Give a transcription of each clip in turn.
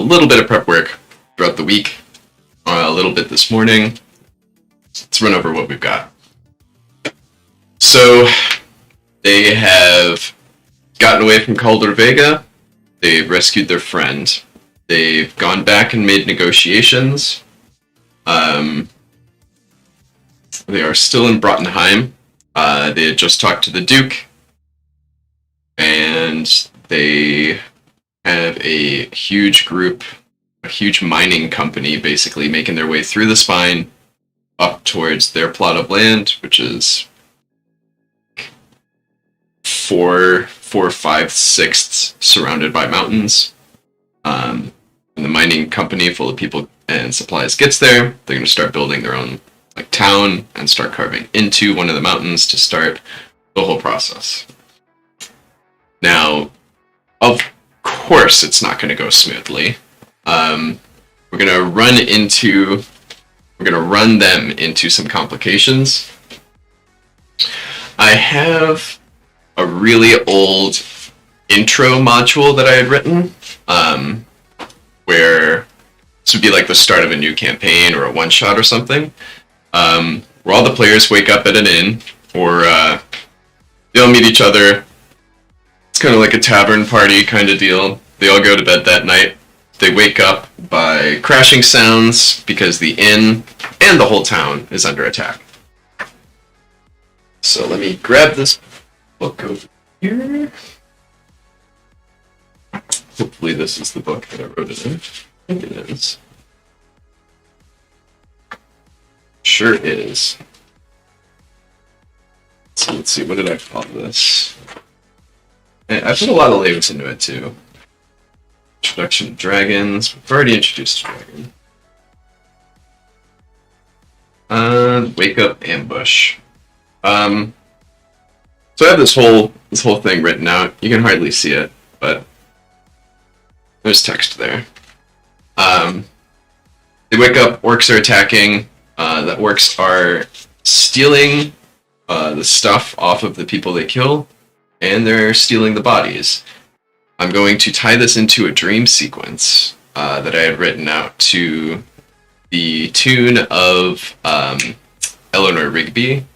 little bit of prep work throughout the week, a little bit this morning. Let's run over what we've got. So they have gotten away from Calder Vega. They've rescued their friend. They've gone back and made negotiations. They are still in Brottenheim. They had just talked to the Duke, and they have a huge group, a huge mining company, basically making their way through the spine up towards their plot of land, which is 4/5/6 surrounded by mountains. When the mining company full of people and supplies gets there, they're going to start building their own town and start carving into one of the mountains to start the whole process. Now, of course, it's not going to go smoothly. We're going to run them into some complications. I have a really old intro module that I had written, where this would be like the start of a new campaign or a one-shot or something, where all the players wake up at an inn, or they all meet each other. It's kind of like a tavern party kind of deal. They all go to bed that night. They wake up by crashing sounds because the inn and the whole town is under attack. So let me grab this book over here. Hopefully this is the book that I wrote it in. I think it is. Sure is. So let's see, what did I call this? I put a lot of labels into it too. Introduction to dragons. We've already introduced a dragon. Wake up ambush. So I have this whole thing written out. You can hardly see it, but there's text there. They wake up, orcs are attacking. The orcs are stealing the stuff off of the people they kill, and they're stealing the bodies. I'm going to tie this into a dream sequence that I had written out to the tune of Eleanor Rigby.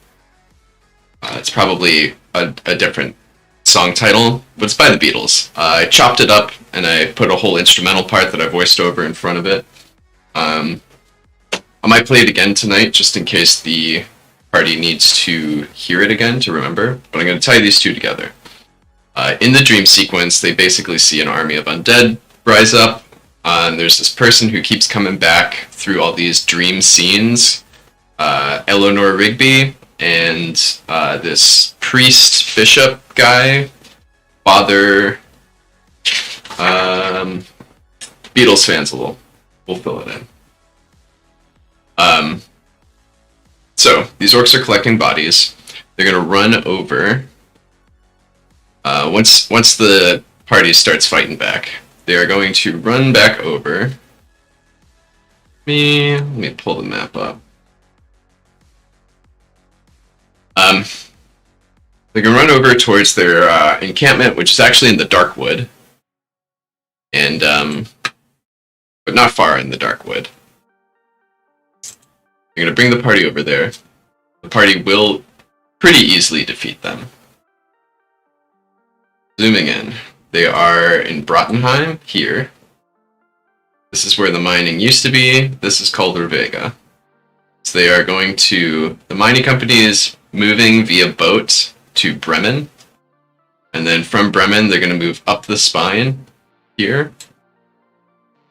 It's probably a different song title, but it's by the Beatles. I chopped it up and I put a whole instrumental part that I voiced over in front of it. I might play it again tonight just in case the party needs to hear it again to remember, but I'm going to tie these two together. In the dream sequence, they basically see an army of undead rise up, and there's this person who keeps coming back through all these dream scenes, Eleanor Rigby, and this priest bishop guy, Father. Beatles fans will fill it in. So these orcs are collecting bodies. They're gonna run over. Once the party starts fighting back, they are going to run back over. Let me pull the map up. They can run over towards their encampment, which is actually in the dark wood, and but not far in the dark wood. They're going to bring the party over there. The party will pretty easily defeat them. Zooming in, they are in Brottenheim here. This is where the mining used to be. This is Calder Vega. So they are going to, the mining company is moving via boat to Bremen. And then from Bremen, they're going to move up the spine here.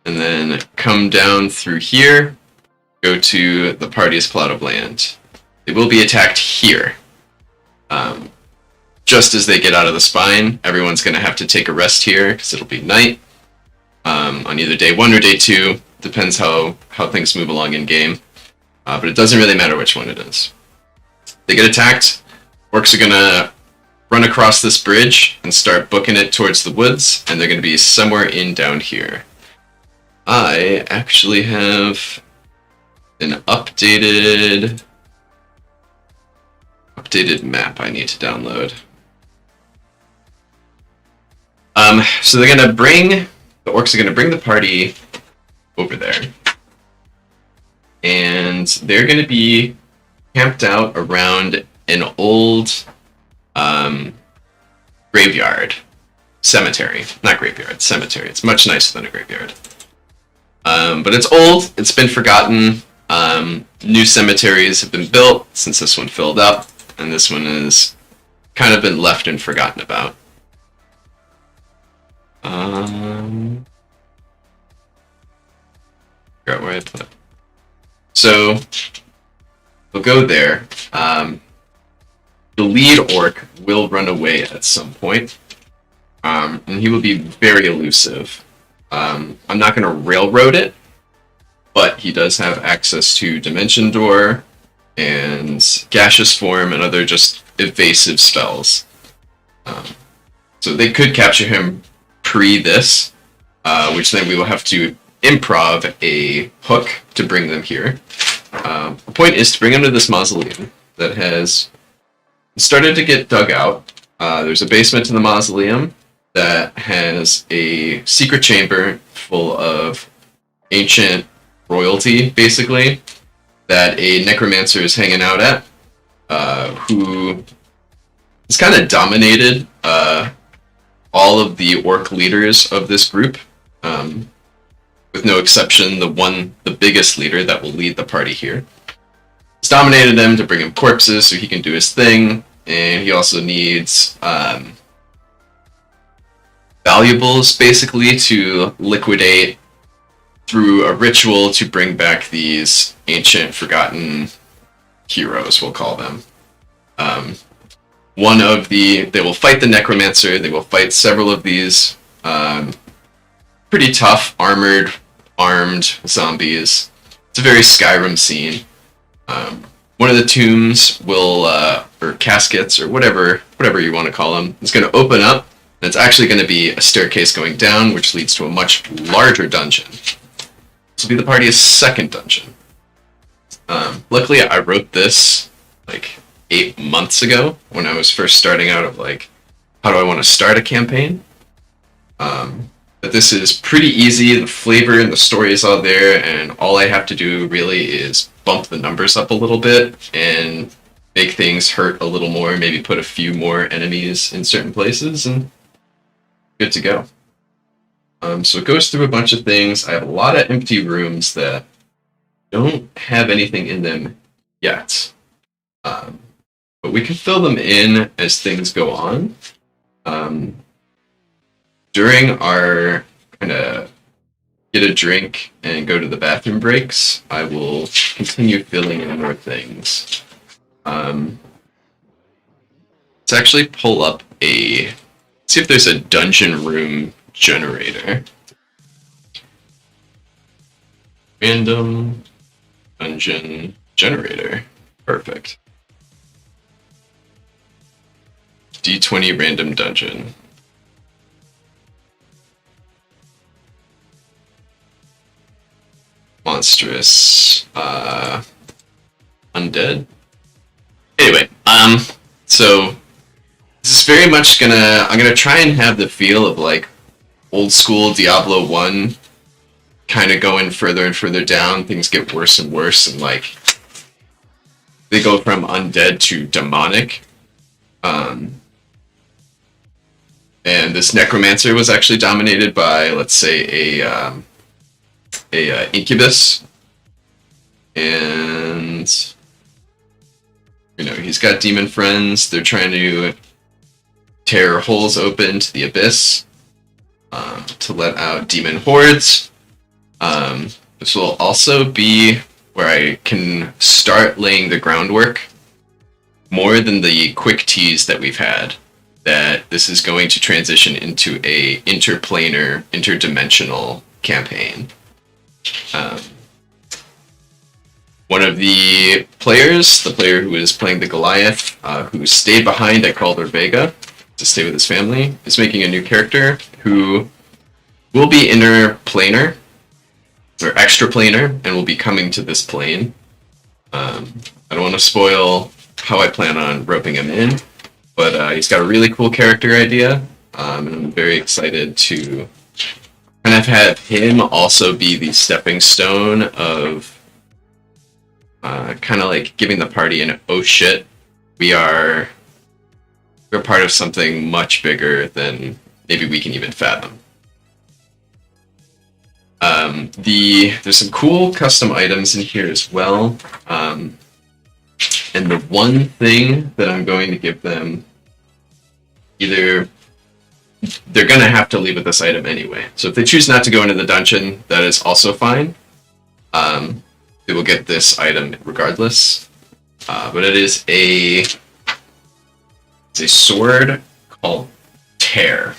And then come down through here, go to the party's plot of land. They will be attacked here. Just as they get out of the spine, everyone's going to have to take a rest here because it'll be night. On either day 1 or day 2, depends how things move along in game. But it doesn't really matter which one it is. They get attacked. Orcs are going to run across this bridge and start booking it towards the woods, and they're going to be somewhere in down here. I actually have an updated map I need to download. So the orcs are going to bring the party over there. And they're going to be camped out around an old graveyard. Cemetery. Not graveyard, cemetery. It's much nicer than a graveyard. But it's old, it's been forgotten. New cemeteries have been built since this one filled up, and this one has kind of been left and forgotten about. Forgot where I put it. So, we'll go there. The lead orc will run away at some point, and he will be very elusive. I'm not going to railroad it, but he does have access to Dimension Door and Gaseous Form and other just evasive spells. So they could capture him pre this, which then we will have to improv a hook to bring them here. The point is to bring them to this mausoleum that has started to get dug out. There's a basement to the mausoleum that has a secret chamber full of ancient royalty, basically, that a necromancer is hanging out at, who has kind of dominated all of the orc leaders of this group, with no exception, the biggest leader that will lead the party here. He's dominated them to bring him corpses so he can do his thing, and he also needs valuables, basically, to liquidate through a ritual to bring back these ancient, forgotten heroes, we'll call them. They will fight the necromancer, they will fight several of these pretty tough, armed zombies. It's a very Skyrim scene. One of the tombs will, or caskets, or whatever you want to call them, is going to open up, and it's actually going to be a staircase going down, which leads to a much larger dungeon. This will be the party's second dungeon. Luckily, I wrote this, 8 months ago, when I was first starting out of, how do I want to start a campaign? But this is pretty easy, the flavor and the story is all there, and all I have to do really is bump the numbers up a little bit and make things hurt a little more, maybe put a few more enemies in certain places, and good to go. So it goes through a bunch of things. I have a lot of empty rooms that don't have anything in them yet. But we can fill them in as things go on. During our kind of get a drink and go to the bathroom breaks, I will continue filling in more things. Let's actually pull up see if there's a dungeon room generator. Random dungeon generator. Perfect. D20 random dungeon. Monstrous. Undead. Anyway, so this is very much I'm gonna try and have the feel of old school Diablo 1, kind of going further and further down, things get worse and worse, and they go from undead to demonic. And this necromancer was actually dominated by, let's say, a incubus, and he's got demon friends. They're trying to tear holes open to the abyss to let out demon hordes. This will also be where I can start laying the groundwork more than the quick tease that we've had, that this is going to transition into a interplanar, interdimensional campaign. One of the players, the player who is playing the Goliath, who stayed behind at Calder Vega to stay with his family, is making a new character who will be interplanar, or extraplanar, and will be coming to this plane. I don't want to spoil how I plan on roping him in, but he's got a really cool character idea, and I'm very excited to kind of have him also be the stepping stone of kind of like giving the party an oh shit, we're part of something much bigger than maybe we can even fathom. There's some cool custom items in here as well. And the one thing that I'm going to give them, either they're going to have to leave with this item anyway. So if they choose not to go into the dungeon, that is also fine. They will get this item regardless. But it is it's a sword called Tear.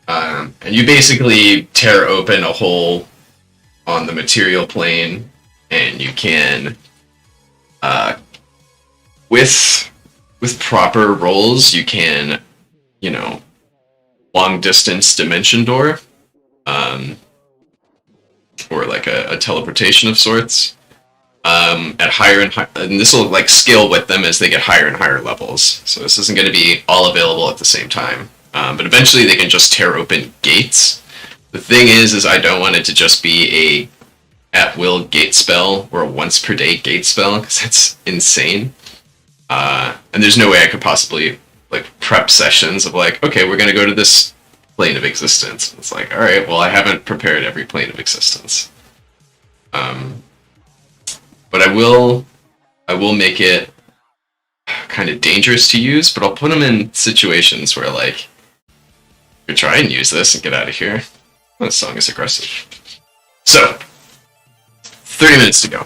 And you basically tear open a hole on the material plane, and you can, with proper rolls, you can, long distance dimension door, or like a teleportation of sorts, at higher and higher, and this will like scale with them as they get higher and higher levels. So this isn't going to be all available at the same time. But eventually they can just tear open gates. The thing is I don't want it to just be a at-will gate spell or a once-per-day gate spell, because it's insane. And there's no way I could possibly like prep sessions of like, okay, we're going to go to this plane of existence. It's like, all right, well, I haven't prepared every plane of existence. But I will make it kind of dangerous to use, but I'll put them in situations where like, you try and use this and get out of here. Oh, this song is aggressive. So, 30 minutes to go.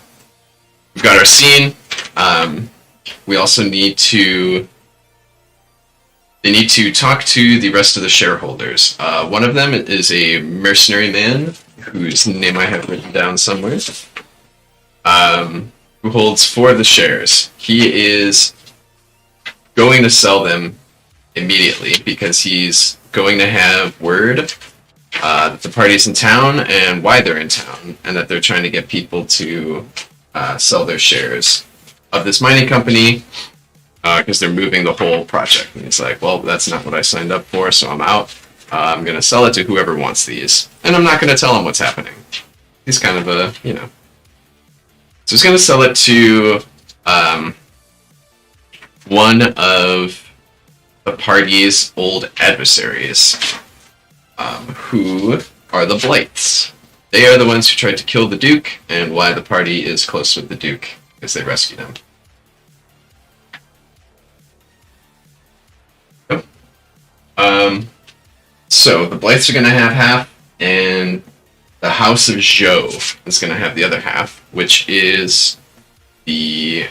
We've got our scene. We also need to... They need to talk to the rest of the shareholders. One of them is a mercenary man, whose name I have written down somewhere, who holds 4 of the shares. He is going to sell them immediately, because he's going to have word that the party's in town and why they're in town, and that they're trying to get people to sell their shares of this mining company, because they're moving the whole project. And he's like, well, that's not what I signed up for, so I'm out. I'm going to sell it to whoever wants these, and I'm not going to tell him what's happening. He's kind of a, So he's going to sell it to one of the party's old adversaries, who are the Blights. They are the ones who tried to kill the Duke, and why the party is close with the Duke, because they rescued him. So the Blights are going to have half, and the House of Zhou is going to have the other half, which is the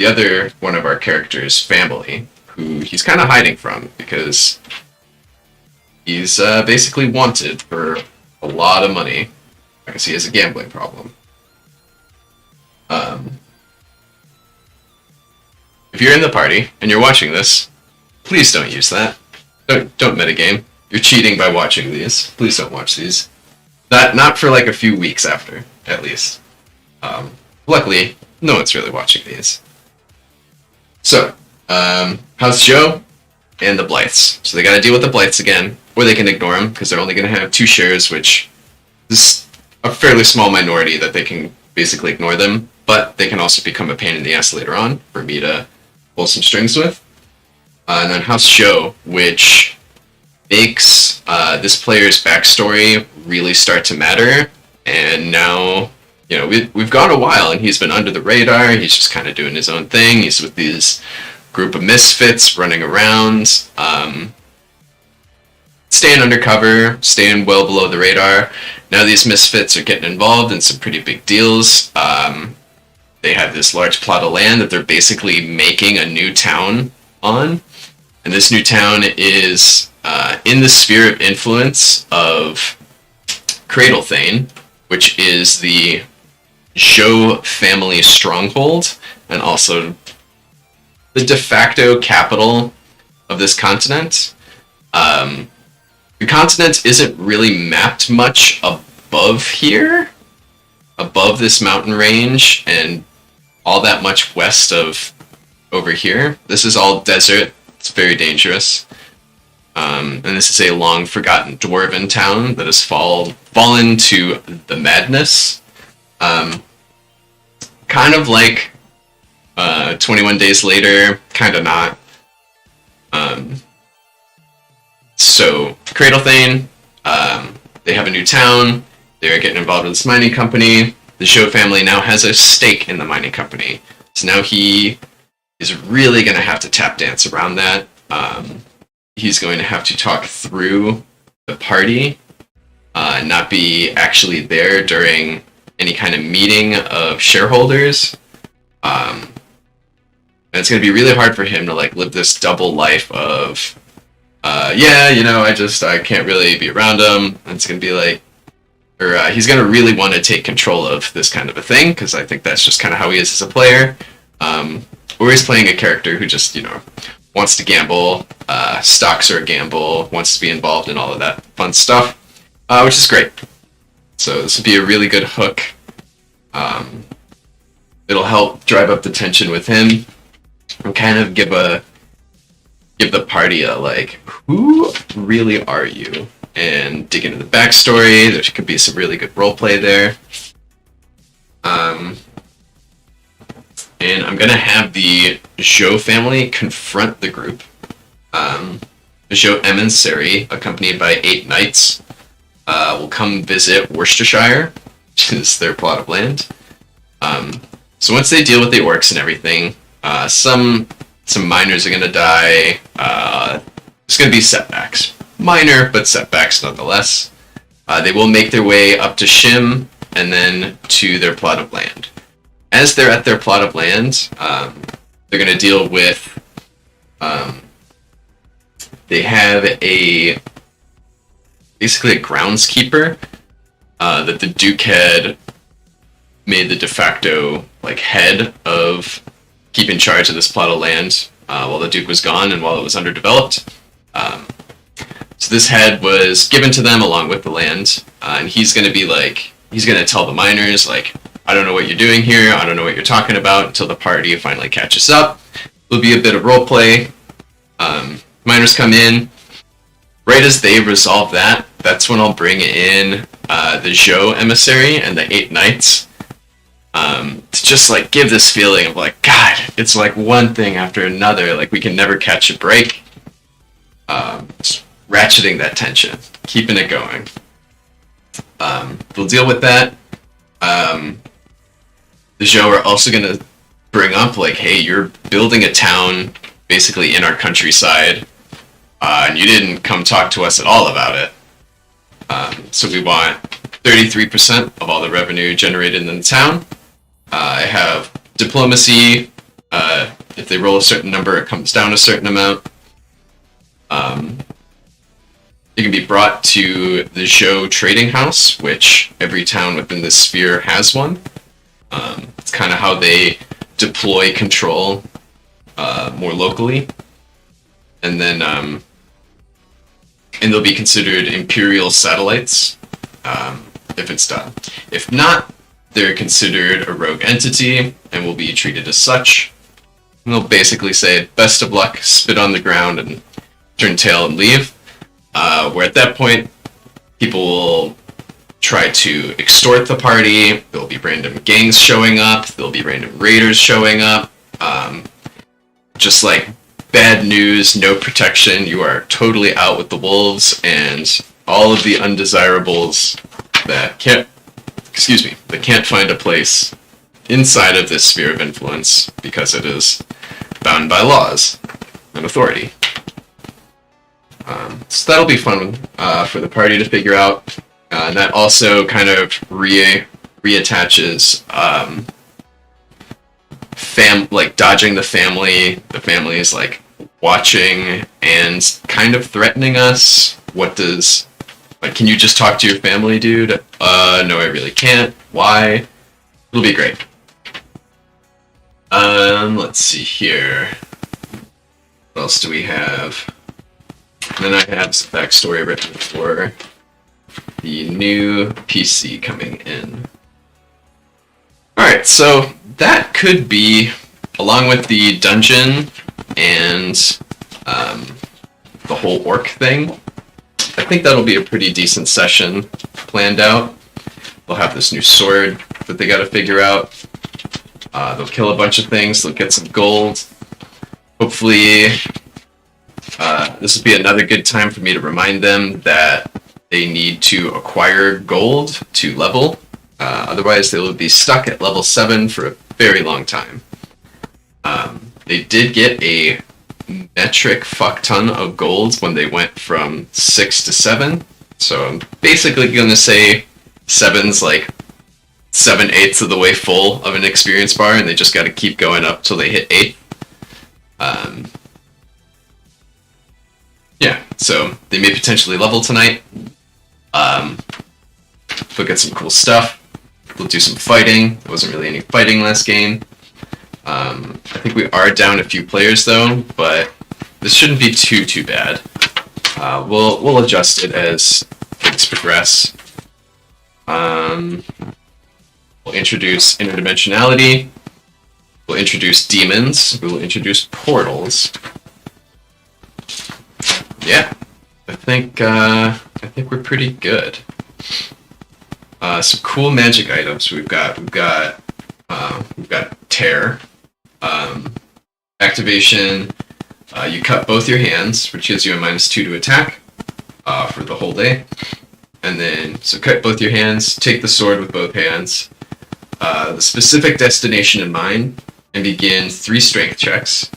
other one of our characters' family, who he's kind of hiding from, because he's basically wanted for a lot of money, because he has a gambling problem. If you're in the party and you're watching this, please don't use that. Don't metagame. You're cheating by watching these. Please don't watch these. Not for like a few weeks after, at least. Luckily, no one's really watching these. So, House Joe and the Blights. So they gotta deal with the Blights again, or they can ignore them, because they're only gonna have 2 shares, which is a fairly small minority that they can basically ignore them, but they can also become a pain in the ass later on for me to pull some strings with. And then House Joe, which makes this player's backstory really start to matter, and now... we've gone a while, and he's been under the radar. He's just kind of doing his own thing. He's with these group of misfits running around, staying undercover, staying well below the radar. Now these misfits are getting involved in some pretty big deals. They have this large plot of land that they're basically making a new town on. And this new town is in the sphere of influence of Cradle Thane, which is the Zhou family stronghold, and also the de facto capital of this continent. The continent isn't really mapped much above here, above this mountain range, and all that much west of over here. This is all desert. It's very dangerous. And this is a long-forgotten dwarven town that has fallen to the madness. Kind of like 21 Days Later, kind of not. So, Cradle Thane, they have a new town, they're getting involved with this mining company. The Zhou family now has a stake in the mining company. So now he is really going to have to tap dance around that. He's going to have to talk through the party, not be actually there during any kind of meeting of shareholders. And it's going to be really hard for him to like live this double life of, I can't really be around him. And it's going to be like, he's going to really want to take control of this kind of a thing, because I think that's just kind of how he is as a player. Or he's playing a character who just, wants to gamble, stocks are a gamble, wants to be involved in all of that fun stuff, which is great. So this would be a really good hook. It'll help drive up the tension with him and kind of give the party a, like, who really are you? And dig into the backstory. There could be some really good roleplay there. And I'm going to have the Zhou family confront the group. The Zhou emissary, accompanied by 8 knights, will come visit Worsteršeršire, which is their plot of land. So once they deal with the orcs and everything, some miners are going to die. There's going to be setbacks. Minor, but setbacks nonetheless. They will make their way up to Shim, and then to their plot of land. As they're at their plot of land, they're going to deal with... they have basically a groundskeeper that the Duke had made the de facto head of keeping charge of this plot of land while the Duke was gone and while it was underdeveloped. So this head was given to them along with the land, and he's going to be he's going to tell the miners, I don't know what you're doing here, I don't know what you're talking about, until the party finally catches up. There'll be a bit of roleplay. Miners come in. Right as they resolve that, that's when I'll bring in the Zhou emissary and the 8 knights. To just give this feeling of God, it's one thing after another, we can never catch a break. Just ratcheting that tension, keeping it going. They'll deal with that. The Zhou are also going to bring up, hey, you're building a town basically in our countryside, and you didn't come talk to us at all about it. So we want 33% of all the revenue generated in the town. I have diplomacy. If they roll a certain number, it comes down a certain amount. It can be brought to the Zhou Trading House, which every town within this sphere has one. It's kind of how they deploy control more locally. And then and they'll be considered imperial satellites if it's done. If not, they're considered a rogue entity and will be treated as such. And they'll basically say, best of luck, spit on the ground, and turn tail and leave. Where at that point, people will try to extort the party. There'll be random gangs showing up. There'll be random raiders showing up. Just bad news, no protection. You are totally out with the wolves, and all of the undesirables that can't find a place inside of this sphere of influence because it is bound by laws and authority. So that'll be fun for the party to figure out. And that also kind of reattaches dodging the family. The family is watching and kind of threatening us. What does can you just talk to your family, dude? No, I really can't. Why? It'll be great. Let's see here. What else do we have? And then I have some backstory written for the new PC coming in. Alright, so that could be, along with the dungeon and the whole orc thing. I think that'll be a pretty decent session planned out. They'll have this new sword that they got to figure out. They'll kill a bunch of things. They'll get some gold. Hopefully, this will be another good time for me to remind them that they need to acquire gold to level. Otherwise, they will be stuck at level 7 for a very long time. They did get a metric fuck ton of gold when they went from 6 to 7. So I'm basically going to say 7's like 7/8 of the way full of an experience bar, and they just got to keep going up till they hit 8. Yeah, so they may potentially level tonight. They'll get some cool stuff. They'll do some fighting. There wasn't really any fighting last game. I think we are down a few players though, but this shouldn't be too bad. We'll adjust it as things progress. We'll introduce interdimensionality. We'll introduce demons. We will introduce portals. Yeah, I think we're pretty good. Some cool magic items. We've got tear, activation. You cut both your hands, which gives you a -2 to attack for the whole day. And then, so cut both your hands, take the sword with both hands, the specific destination in mind, and begin 3 strength checks.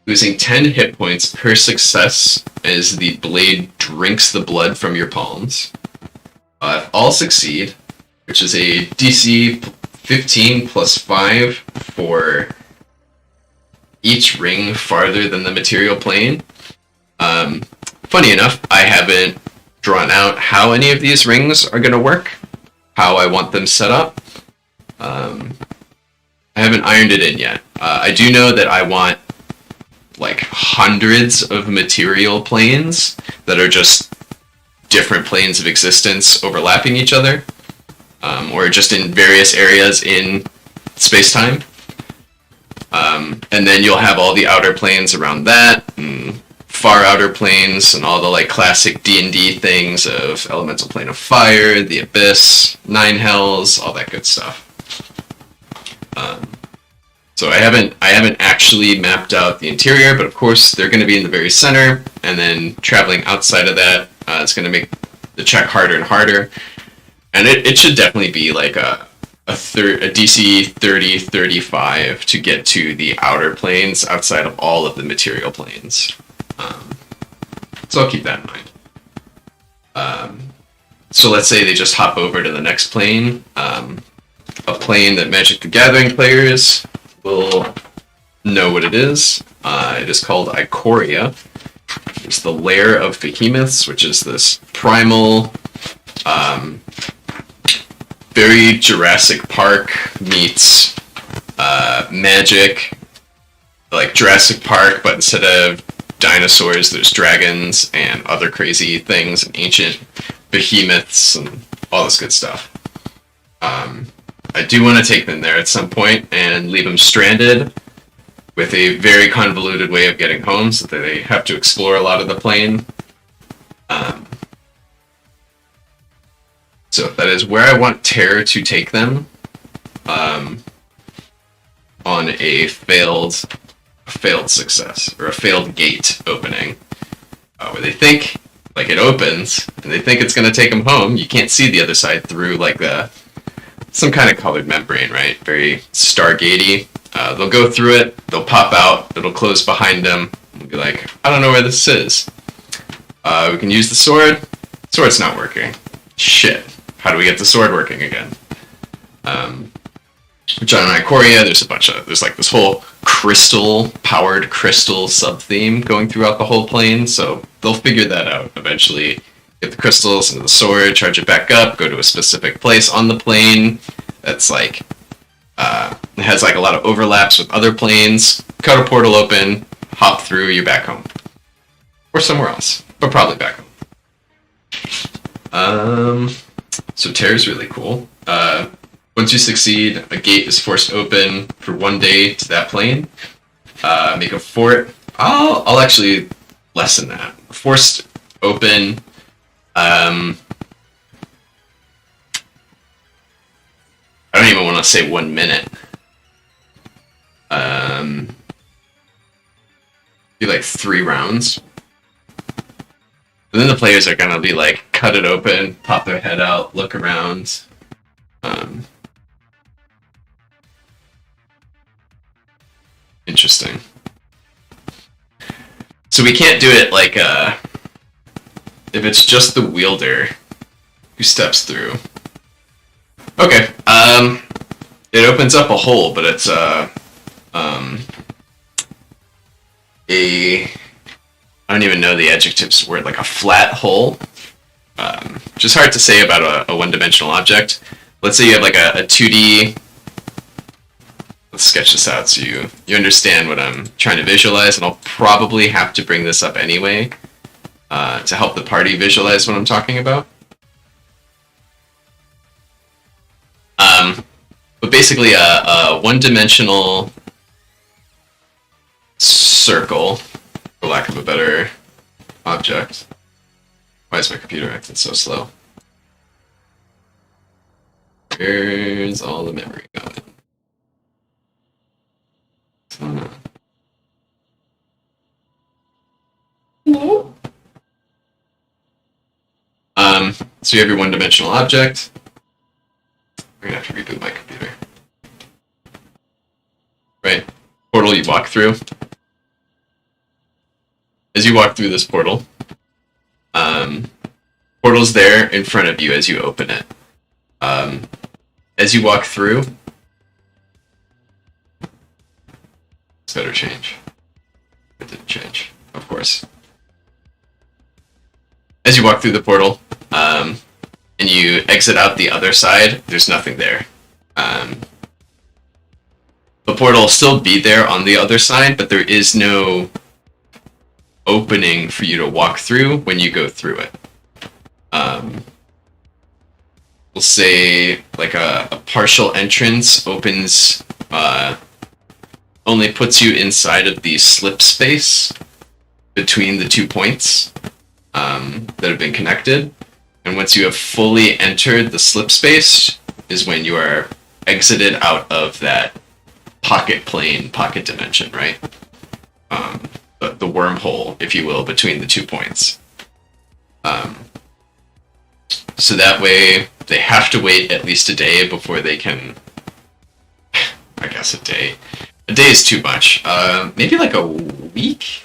Losing 10 hit points per success as the blade drinks the blood from your palms. If all succeed, which is a DC 15 plus 5 for each ring farther than the material plane. Funny enough, I haven't drawn out how any of these rings are going to work, how I want them set up. I haven't ironed it in yet. I do know that I want like hundreds of material planes that are just different planes of existence overlapping each other, or just in various areas in space-time. And then you'll have all the outer planes around that, and far outer planes, and all the like classic D&D things of elemental plane of fire, the abyss, 9 hells, all that good stuff. So I haven't actually mapped out the interior, but of course they're going to be in the very center, and then traveling outside of that, it's going to make the check harder and harder. And it should definitely be like a DC 30-35 to get to the outer planes outside of all of the material planes. So I'll keep that in mind. So let's say they just hop over to the next plane, a plane that Magic the Gathering players will know what it is. It is called Ikoria. It's the lair of behemoths, which is this primal, very Jurassic Park meets Magic, like Jurassic Park, but instead of dinosaurs, there's dragons and other crazy things, and ancient behemoths and all this good stuff. I do want to take them there at some point and leave them stranded with a very convoluted way of getting home, so that they have to explore a lot of the plane. So that is where I want Terror to take them, on a failed success, or a failed gate opening, where they think, like, it opens, and they think it's going to take them home. You can't see the other side through, like, some kind of colored membrane, right? Very Stargatey. They'll go through it, they'll pop out, it'll close behind them, and be like, I don't know where this is. We can use the sword. Sword's not working. Shit. How do we get the sword working again? John and Ikoria, there's like this whole powered crystal sub-theme going throughout the whole plane, so they'll figure that out eventually. Get the crystals into the sword, charge it back up, go to a specific place on the plane that's like, it has like a lot of overlaps with other planes, cut a portal open, hop through, you're back home. Or somewhere else, but probably back home. So Terror's really cool. Once you succeed, a gate is forced open for 1 day to that plane. Make a fort I'll actually lessen that. Forced open. I don't even want to say 1 minute. Do like 3 rounds. And then the players are gonna be like, cut it open, pop their head out, look around. Interesting. So we can't do it like if it's just the wielder who steps through. Okay. It opens up a hole, but it's a I don't even know the adjectives word, like a flat hole. Which is hard to say about a one-dimensional object. Let's say you have like a 2D. Let's sketch this out so you understand what I'm trying to visualize, and I'll probably have to bring this up anyway to help the party visualize what I'm talking about. But basically a one-dimensional circle, for lack of a better object. Why is my computer acting so slow? Where's all the memory going? No. So you have your one-dimensional object. I'm gonna have to reboot my computer. Right. Portal you walk through. As you walk through this portal, portal's there in front of you as you open it. As you walk through, it's better change. It didn't change, of course. As you walk through the portal, and you exit out the other side, there's nothing there. The portal will still be there on the other side, but there is no opening for you to walk through when you go through it. We'll say like a partial entrance opens, only puts you inside of the slip space between the 2 points that have been connected. And once you have fully entered the slip space is when you are exited out of that pocket plane, pocket dimension, right? The wormhole, if you will, between the 2 points. So that way, they have to wait at least a day before they can... I guess a day. A day is too much. Maybe like a week?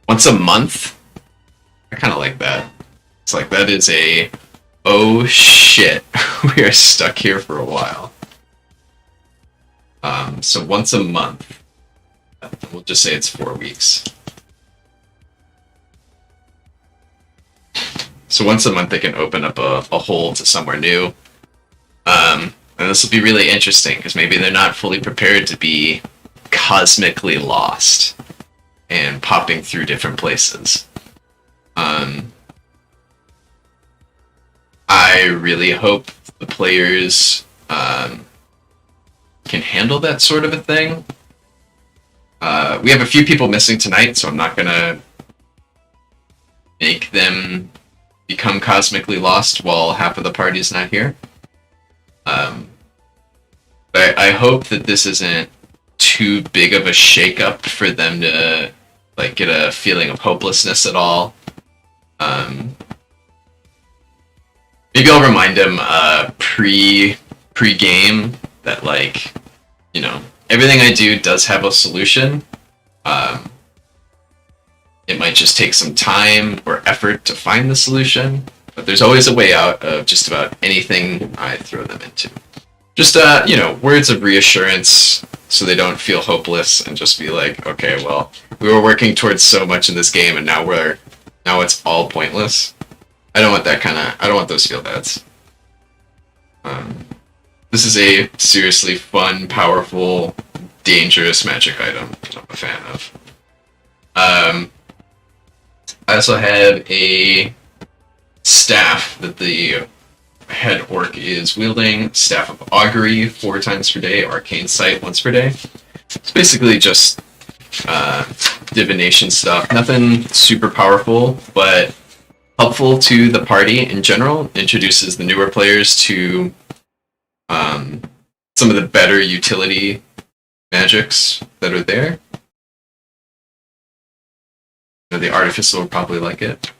Once a month? I kind of like that. It's like, that is a... Oh shit, we are stuck here for a while. So once a month. We'll just say it's 4 weeks. So once a month they can open up a hole to somewhere new. And this will be really interesting, because maybe they're not fully prepared to be cosmically lost and popping through different places. I really hope the players can handle that sort of a thing. We have a few people missing tonight, so I'm not gonna make them become cosmically lost while half of the party's not here. But I hope that this isn't too big of a shakeup for them to like get a feeling of hopelessness at all. Maybe I'll remind them pre-game that, like, you know, everything I do does have a solution. It might just take some time or effort to find the solution, but there's always a way out of just about anything I throw them into. Just, you know, words of reassurance so they don't feel hopeless and just be like, okay, well, we were working towards so much in this game and now it's all pointless. I don't want I don't want those feel bads. This is a seriously fun, powerful, dangerous magic item that I'm a fan of. I also have a staff that the head orc is wielding, Staff of Augury 4 times per day, Arcane Sight once per day. It's basically just divination stuff. Nothing super powerful, but helpful to the party in general. Introduces the newer players to some of the better utility magics that are there. The Artificer will probably like it.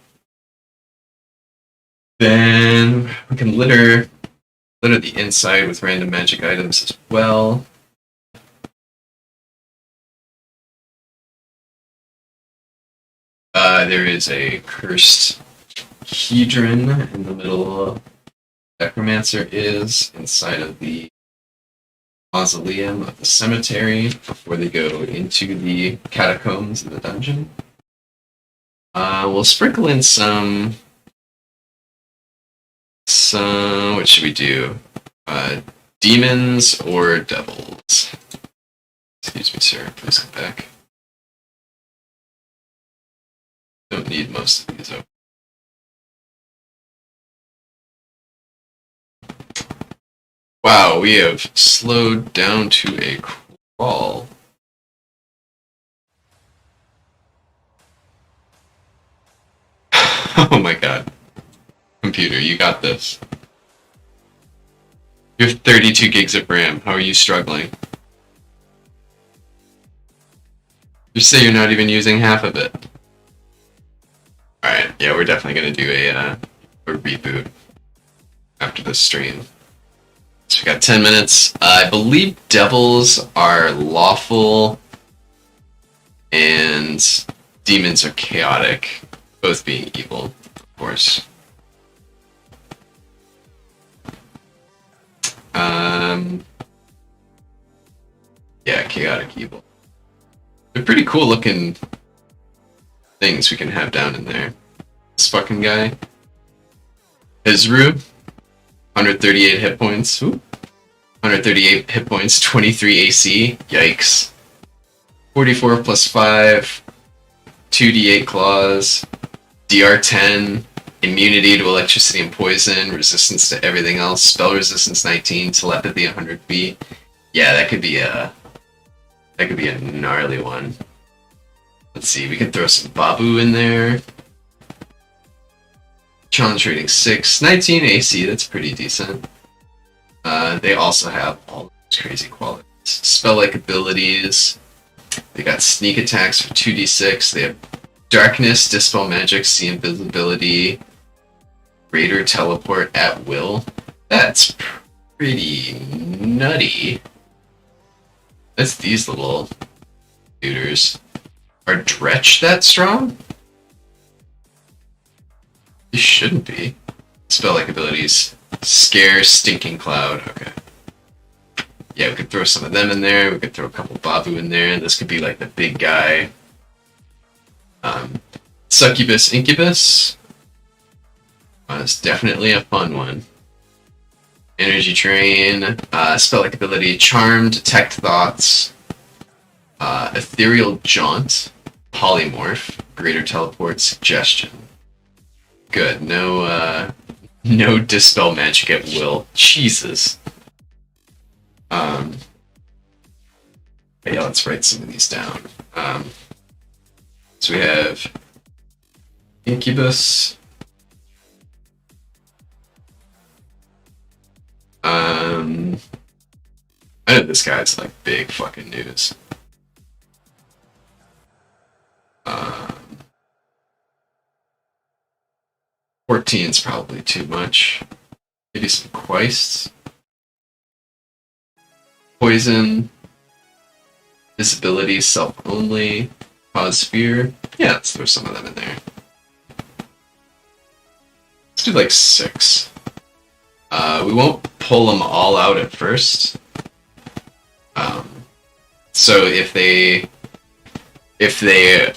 Then we can litter the inside with random magic items as well. There is a cursed hedron in the middle. Necromancer is inside of the mausoleum of the cemetery before they go into the catacombs of the dungeon. We'll sprinkle in some. What should we do? Demons or devils? Excuse me, sir. Please come back. Don't need most of these open. Wow, we have slowed down to a crawl. Oh my god. Computer, you got this. You have 32 gigs of RAM. How are you struggling? You say you're not even using half of it. Alright, yeah, we're definitely gonna do a reboot after this stream. So we got 10 minutes. I believe devils are lawful and demons are chaotic, both being evil, of course. Yeah, chaotic evil. They're pretty cool looking things we can have down in there. This fucking guy. Hizru, 138 hit points. Ooh. 138 hit points, 23 AC. Yikes. 44 plus 5, 2d8 claws, DR10, immunity to electricity and poison, resistance to everything else, spell resistance 19, telepathy 100 feet. Yeah, that could be a gnarly one. Let's see, we could throw some Babu in there. Challenge rating 6, 19 AC, that's pretty decent. They also have all those crazy qualities. Spell-like abilities. They got sneak attacks for 2d6. They have darkness, dispel magic, see invisibility, greater teleport at will. That's pretty nutty. That's these little computers. Are Dretch that strong? They shouldn't be. Spell-like abilities. Scare, Stinking Cloud. Okay. Yeah, we could throw some of them in there. We could throw a couple Babu in there. This could be like the big guy. Succubus, Incubus. It's definitely a fun one. Energy Drain. Spell-like ability. Charm, Detect Thoughts. Ethereal Jaunt. Polymorph. Greater Teleport, Suggestion. Good. No Dispel Magic at will. Jesus. Yeah, let's write some of these down. So we have Incubus. I know this guy's like big fucking news. 14's probably too much. Maybe some Quests. Poison. Visibility, self-only. Cause fear. Yeah, let's throw some of them in there. Let's do like 6. We won't pull them all out at first. So if they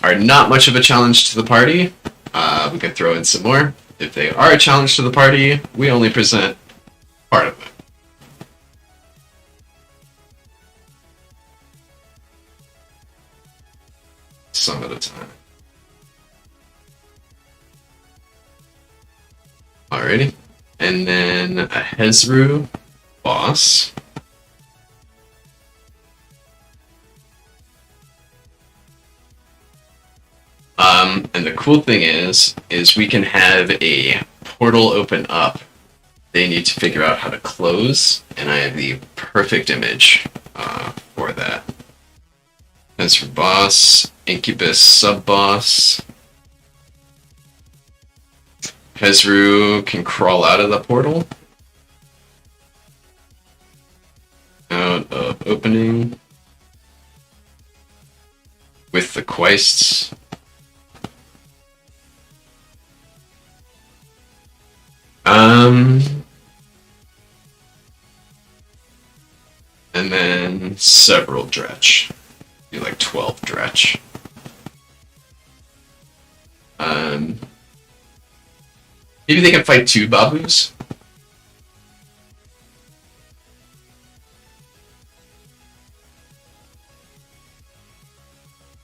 are not much of a challenge to the party, we could throw in some more. If they are a challenge to the party, we only present part of it. Some at a time. Alrighty. And then a Hezru boss. cool thing is we can have a portal open up. They need to figure out how to close, and I have the perfect image for that. As for boss, Incubus sub-boss. Hezru can crawl out of the portal. Out of opening. With the quests. And then several dretch. Be like 12 dretch. Maybe they can fight 2 babus.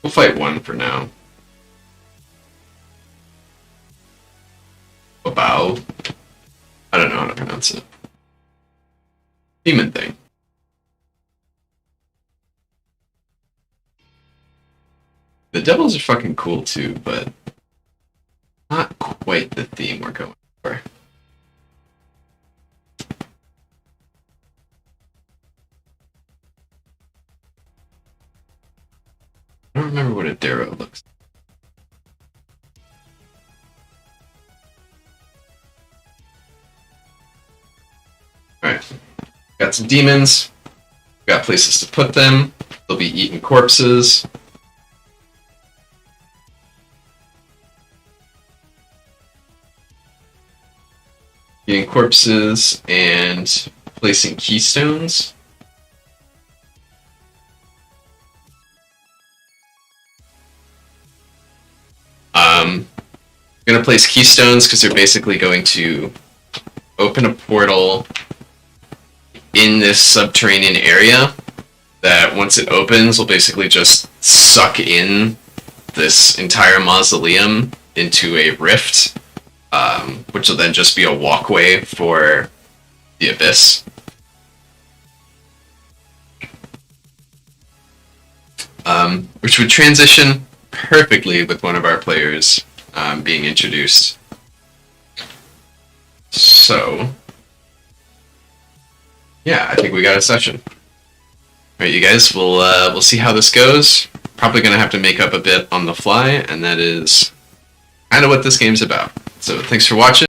We'll fight 1 for now. Babao. I don't know how to pronounce it. Demon thing. The devils are fucking cool too, but not quite the theme we're going for. I don't remember what a Darrow looks like. Alright. Got some demons. Got places to put them. They'll be eating corpses. Eating corpses and placing keystones. I'm gonna place keystones because they're basically going to open a portal in this subterranean area that once it opens will basically just suck in this entire mausoleum into a rift, which will then just be a walkway for the abyss. Which would transition perfectly with one of our players being introduced. So, yeah, I think we got a session. Alright, you guys, we'll see how this goes. Probably gonna have to make up a bit on the fly, and that is kind of what this game's about. So, thanks for watching.